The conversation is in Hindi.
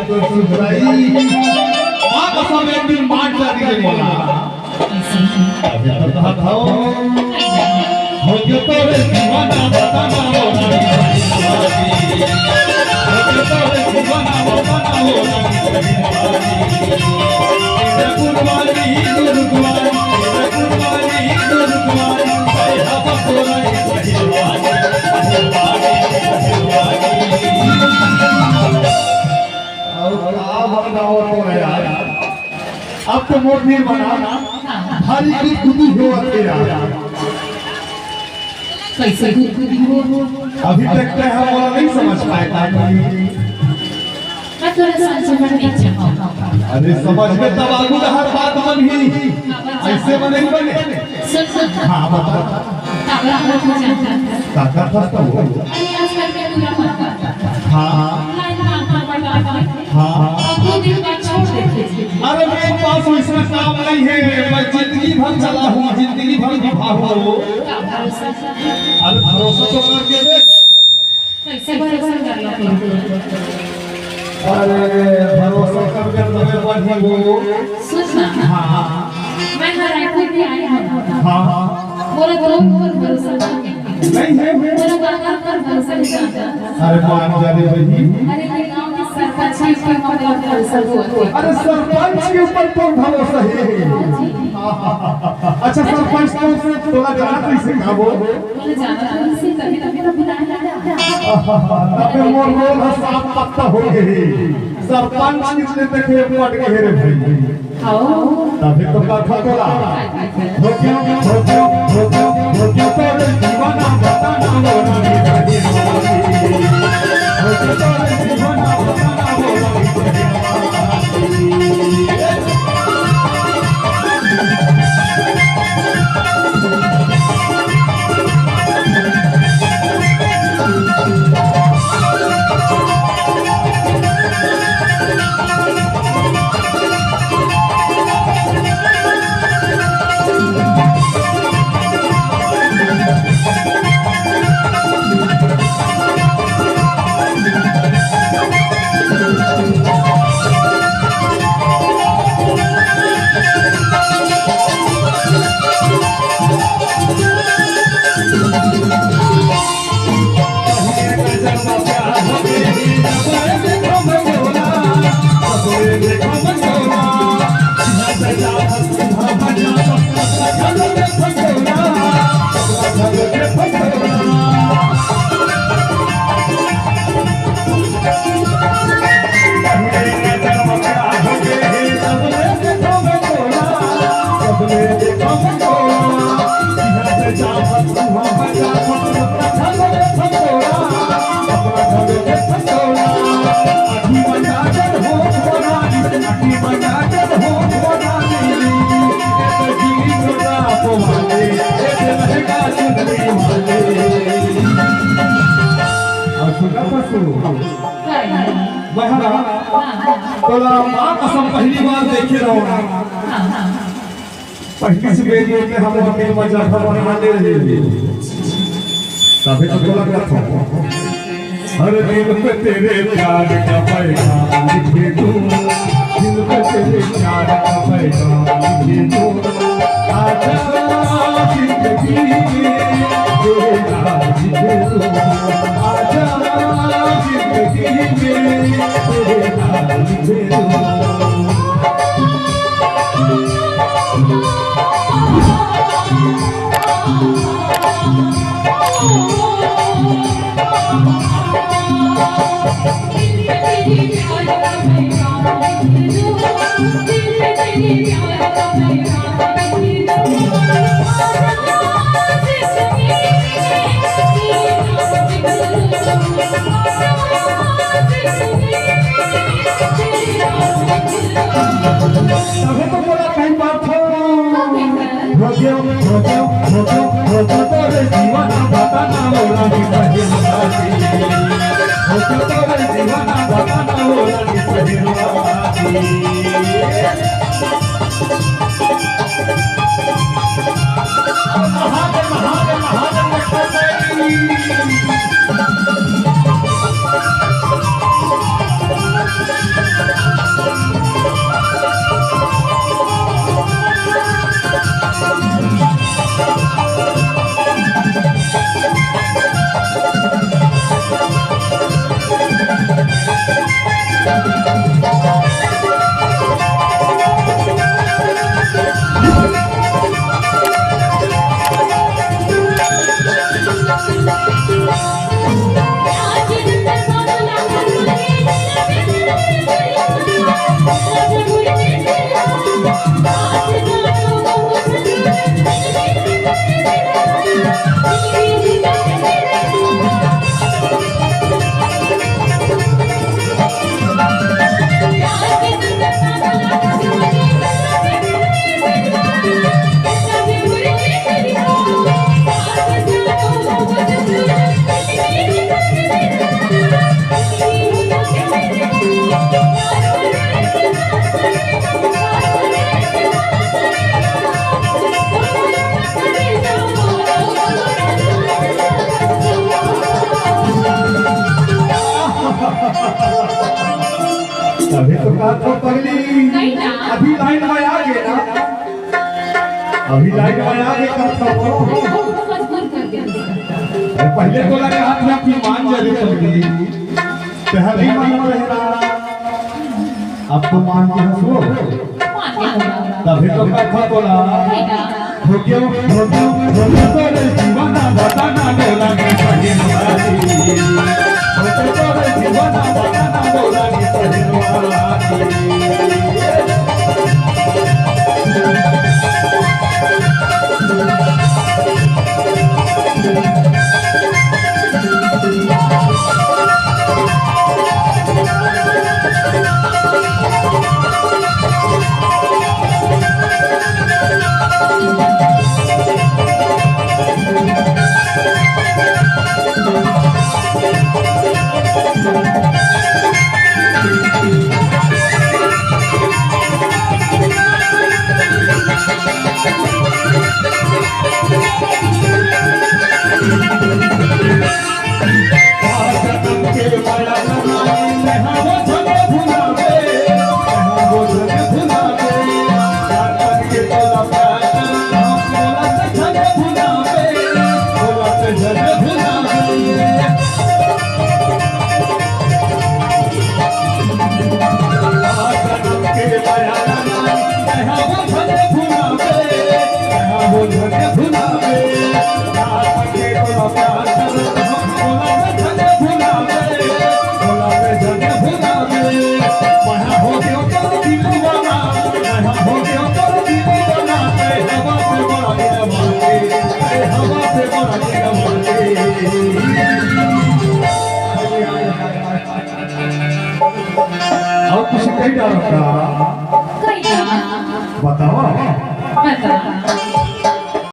तो सुधराई मां कसम एक दिन मार जाती है बोला अभी तो कहा था हो गया तो रे दीवाना बताना हो अब तो मोट नहीं बना भारी की खुदी हो कैसे अभी तक क्या है वो नहीं समझ पाएगा मैं थोड़ा समझ नहीं चाहता। अरे समझ में तब आगू हर बात मन ही ऐसे बने ही बने सुन हाँ बता ताकत हो जाता है ताकत तो हो अरे आजकल के पूरा मत हाँ लाइन मार हाँ दो दिन बाद छोड़ देते। अरे मेरे पास वैसा काम नहीं है मैं जिंदगी भर चला हूँ जिंदगी भर निभा हुआ वो अरे भरोसा तो करके देख कैसे भरोसा कर लो अरे भरोसा करके तुम्हें बढ़िया वो सुनना हाँ मैं रायपुर भी आई हूँ हाँ बोले बोलो भरोसा नहीं है बोले बाबा पर भरोसा नहीं करता। अरे मान जा रे भाई अरे ये गांव के सरपंच है पर मतलब भरोसा हुआ अरे सरपंच के ऊपर कौन भरोसा है अच्छा सरपंच को थोड़ा जाना कैसे कहा वो बोले जाना तो इसे कभी कभी तो बुलाया जाता अबे वो लोग साफ पत्ता हो गए सरपंच कितने देखे पट के हेरे भाई तभी तो कथा बोला हो गया तो दीवाना बताना हो रही हो गया तो दीवाना बताना हो कसम पहली बार देखे रहो पहली से बेरी में हम अपने मजा बना ले रहे तभी तो बोला करता हूं हर दिल पे तेरे प्यार का पैगाम लिखे दूं दिल पे तेरे प्यार का पैगाम लिखे दूं आजा जिंदगी में तेरे नाम लिखे दूं आजा जिंदगी में तेरे नाम लिखे दूं दीवाना बताना बोला कि दीवाना बताना बोला कि अभी तो कहा तो पगली नहीं ना। अभी लाइन में आ गए ना अभी लाइन में आ गए करता हो मजबूर कर दिया। पहले तो लगा हाथ में अपनी मान जा रही पगली पहले ही मान रहना अब तो मान के हंसो मान गया होगा। तभी तो कहा बोला नहीं ना। हो गया तो रे जीवना बताना बोला के पहले वाली हो तो रे जीवना बताना बोला के पहले वाली और कुछ कहीं डालता कहीं ना। बताओ बता।